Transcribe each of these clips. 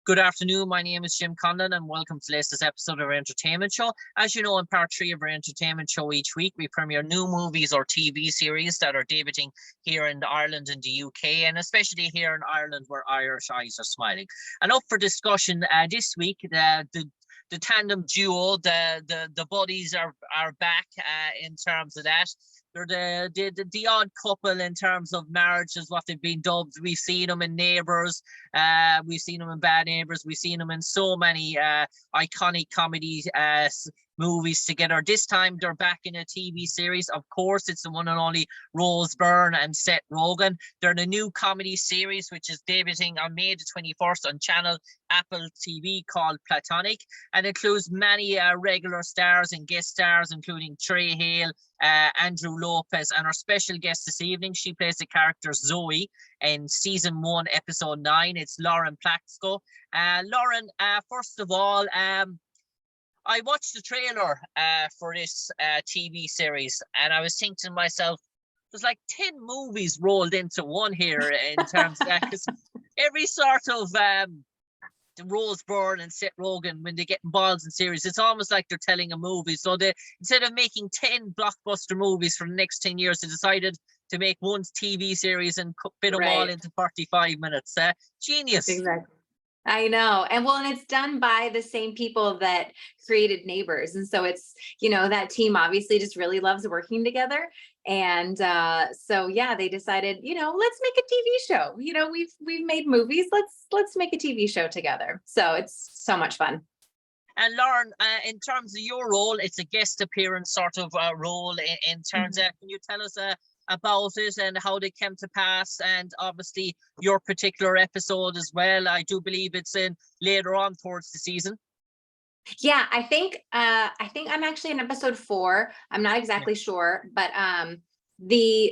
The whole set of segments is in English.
Good afternoon. My name is Jim Conlan, and welcome to the latest episode of our entertainment show. As you know, in part 3 of our entertainment show each week, we premiere new movies or TV series that are debuting here in Ireland and the UK, and especially here in Ireland where Irish eyes are smiling. And up for discussion this week, the tandem duo, the buddies are back in terms of that. They're the odd couple in terms of marriage is what they've been dubbed. We've seen them in Neighbours, we've seen them in Bad Neighbours, we've seen them in so many iconic comedy movies together. This time they're back in a TV series. Of course, it's the one and only Byrne and Seth Rogen. They're in a new comedy series which is debuting on May the 21st on channel Apple TV called Platonic, and includes many regular stars and guest stars, including Tre Hale, Andrew Lopez, and our special guest this evening. She plays the character Zoey in season 1, episode 9. It's Lauren Plaxco. Lauren, first of all, I watched the trailer for this TV series, and I was thinking to myself, there's like 10 movies rolled into one here in terms of that, because every sort of Rose Byrne and Seth Rogen, when they get involved in series, it's almost like they're telling a movie. So they, instead of making 10 blockbuster movies for the next 10 years, they decided to make one TV series and fit them all into 45 minutes. Genius. Exactly. I know. And it's done by the same people that created Neighbors. And so it's, that team obviously just really loves working together. And so, yeah, they decided, let's make a TV show. We've made movies. Let's make a TV show together. So it's so much fun. And Lauren, in terms of your role, it's a guest appearance sort of role in terms of, can you tell us about it and how they came to pass, and obviously your particular episode as well? I do believe it's in later on towards the season. Yeah, I think I'm actually in episode 4. I'm not exactly sure, but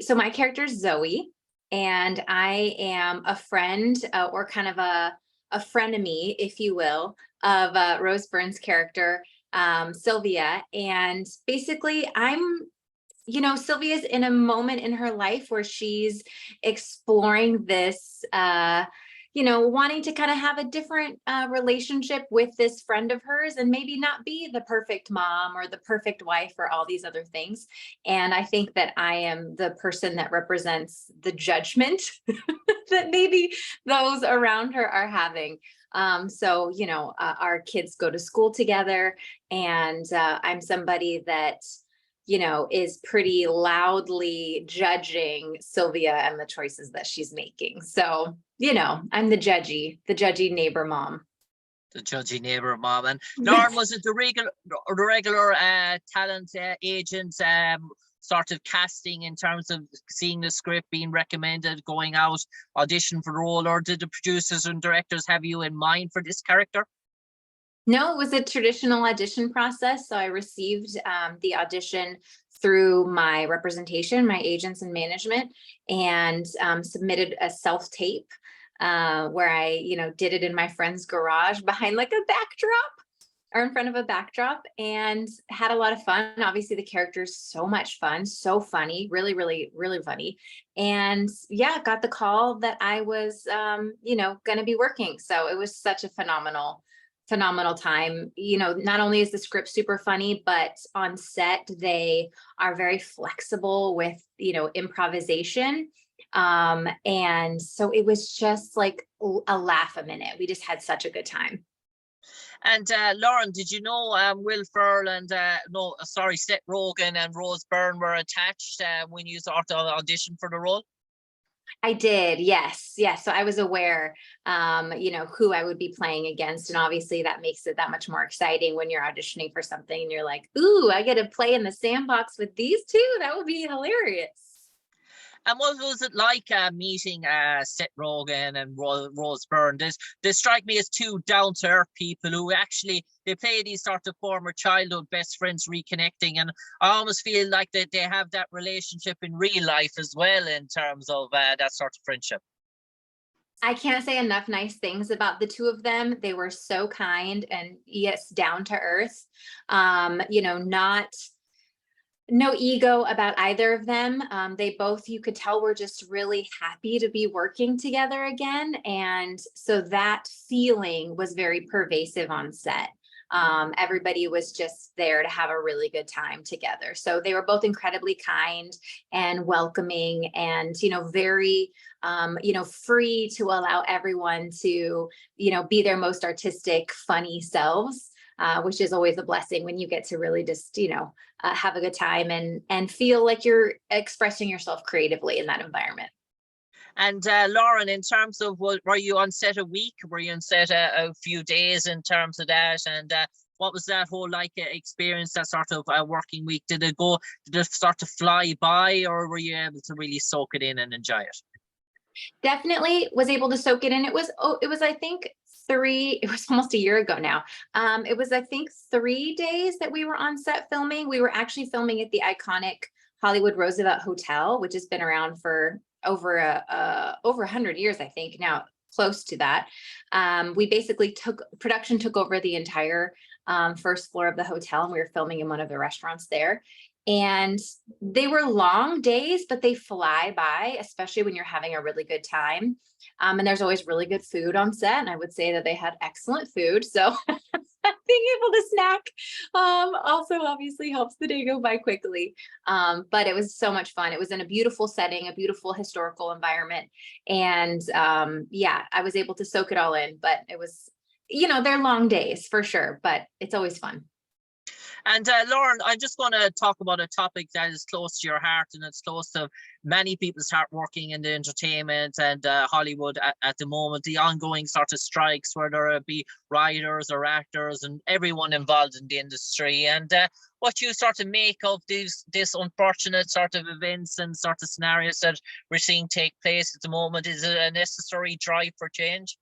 so my character is Zoey, and I am a friend or kind of a frenemy, if you will, of Rose Byrne's character, Sylvia. And basically Sylvia's in a moment in her life where she's exploring this, wanting to kind of have a different relationship with this friend of hers, and maybe not be the perfect mom or the perfect wife or all these other things. And I think that I am the person that represents the judgment that maybe those around her are having. Our kids go to school together, and I'm somebody that is pretty loudly judging Sylvia and the choices that she's making. So, I'm the judgy neighbor mom. The judgy neighbor mom. And Lauren, was it the regular talent agent sort of casting in terms of seeing the script, being recommended, going out, audition for the role, or did the producers and directors have you in mind for this character? No, it was a traditional audition process. So I received the audition through my representation, my agents and management, and submitted a self-tape where I, did it in my friend's garage behind like a backdrop, or in front of a backdrop, and had a lot of fun. Obviously the character's so much fun, so funny, really, really, really funny. And yeah, got the call that I was, going to be working. So it was such a phenomenal time. Not only is the script super funny, but on set they are very flexible with improvisation, and so it was just like a laugh a minute. We just had such a good time. And Lauren, did you know Will Ferrell and Seth Rogen and Rose Byrne were attached when you sort of auditioned for the role? I did, yes. So I was aware, who I would be playing against. And obviously that makes it that much more exciting when you're auditioning for something and you're like, ooh, I get to play in the sandbox with these two. That would be hilarious. And what was it like meeting Seth Rogen and Rose Byrne? They strike me as two down-to-earth people who actually, they play these sort of former childhood best friends reconnecting, and I almost feel like they have that relationship in real life as well in terms of that sort of friendship. I can't say enough nice things about the two of them. They were so kind and, yes, down to earth. No ego about either of them. They both, you could tell, were just really happy to be working together again. And so that feeling was very pervasive on set. Everybody was just there to have a really good time together. So they were both incredibly kind and welcoming and, very, free to allow everyone to, be their most artistic, funny selves. Which is always a blessing when you get to really just, have a good time and feel like you're expressing yourself creatively in that environment. And Lauren, in terms of, were you on set a week? Were you on set a few days in terms of that? And what was that whole experience, that sort of working week? Did it start to fly by, or were you able to really soak it in and enjoy it? Definitely was able to soak it in. It was, I think it was almost a year ago now. It was, I think, 3 days that we were on set filming. We were actually filming at the iconic Hollywood Roosevelt Hotel, which has been around for over 100 years, I think now, close to that. We basically production took over the entire first floor of the hotel, and we were filming in one of the restaurants there. And they were long days, but they fly by, especially when you're having a really good time. And there's always really good food on set. And I would say that they had excellent food. So being able to snack also obviously helps the day go by quickly. But it was so much fun. It was in a beautiful setting, a beautiful historical environment. And I was able to soak it all in. But it was, they're long days for sure, but it's always fun. And Lauren, I'm just going to talk about a topic that is close to your heart, and it's close to many people's heart, working in the entertainment and Hollywood at the moment, the ongoing sort of strikes, whether it be writers or actors and everyone involved in the industry. And what you sort of make of this unfortunate sort of events and sort of scenarios that we're seeing take place at the moment? Is it a necessary drive for change?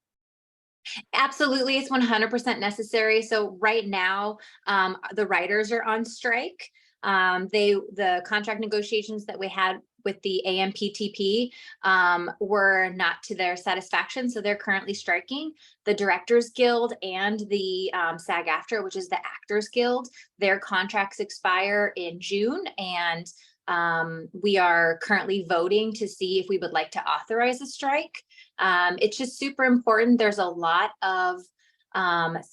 Absolutely, it's 100% necessary. So right now, the writers are on strike. The contract negotiations that we had with the AMPTP were not to their satisfaction, so they're currently striking. The Directors Guild and the SAG-AFTRA, which is the Actors Guild, their contracts expire in June, and we are currently voting to see if we would like to authorize a strike. It's just super important. There's a lot of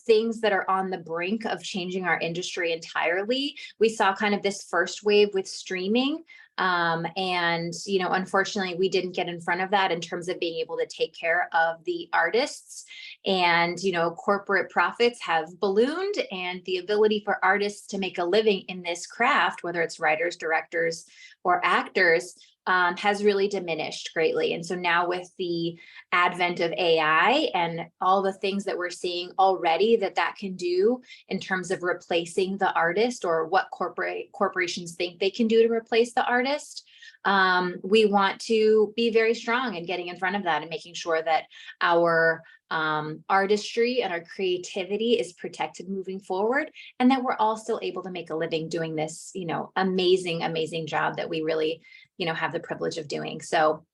things that are on the brink of changing our industry entirely. We saw kind of this first wave with streaming. Unfortunately, we didn't get in front of that in terms of being able to take care of the artists. And, corporate profits have ballooned, and the ability for artists to make a living in this craft, whether it's writers, directors, or actors, has really diminished greatly. And so now with the advent of AI and all the things that we're seeing already that can do in terms of replacing the artist, or what corporations think they can do to replace the artist, we want to be very strong in getting in front of that and making sure that our artistry and our creativity is protected moving forward, and that we're all still able to make a living doing this, amazing job that we really, have the privilege of doing. So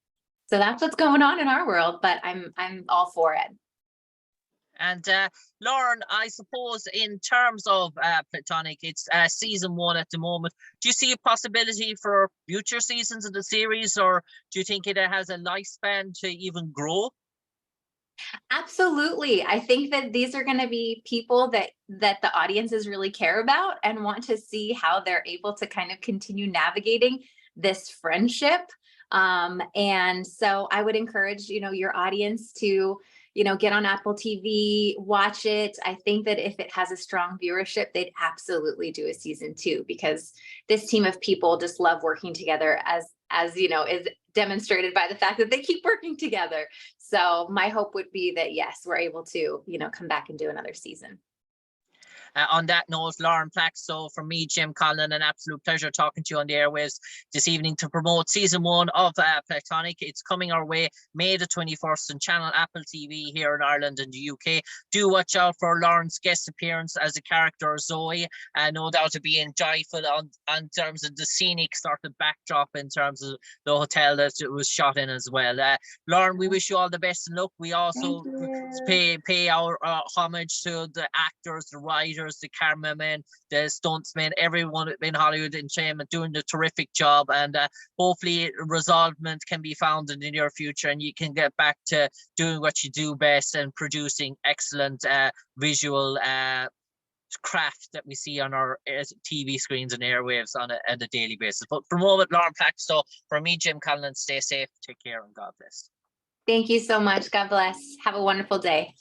that's what's going on in our world, but I'm all for it. And Lauren, I suppose in terms of Platonic, it's season 1 at the moment. Do you see a possibility for future seasons of the series, or do you think it has a lifespan to even grow? Absolutely. I think that these are going to be people that the audiences really care about and want to see how they're able to kind of continue navigating this friendship. And so I would encourage, your audience to, get on Apple TV, watch it. I think that if it has a strong viewership, they'd absolutely do a season 2, because this team of people just love working together, as is demonstrated by the fact that they keep working together. So my hope would be that, yes, we're able to, come back and do another season. On that note, Lauren Plaxco, from me, Jim Conlan, an absolute pleasure talking to you on the airwaves this evening to promote season 1 of Platonic. It's coming our way May the 21st on channel Apple TV here in Ireland and the UK. Do watch out for Lauren's guest appearance as a character, Zoey. No doubt to be enjoyable on terms of the scenic sort of backdrop, in terms of the hotel that it was shot in as well. Lauren, we wish you all the best and luck. We also pay our homage to the actors, the writers, writers, the cameramen, the stuntsmen, everyone in Hollywood entertainment doing the terrific job. And hopefully resolvement can be found in the near future, and you can get back to doing what you do best and producing excellent visual craft that we see on our TV screens and airwaves on a daily basis. But for the moment, Lauren Plaxco, for me, Jim Conlan, stay safe, take care, and God bless. Thank you so much. God bless. Have a wonderful day.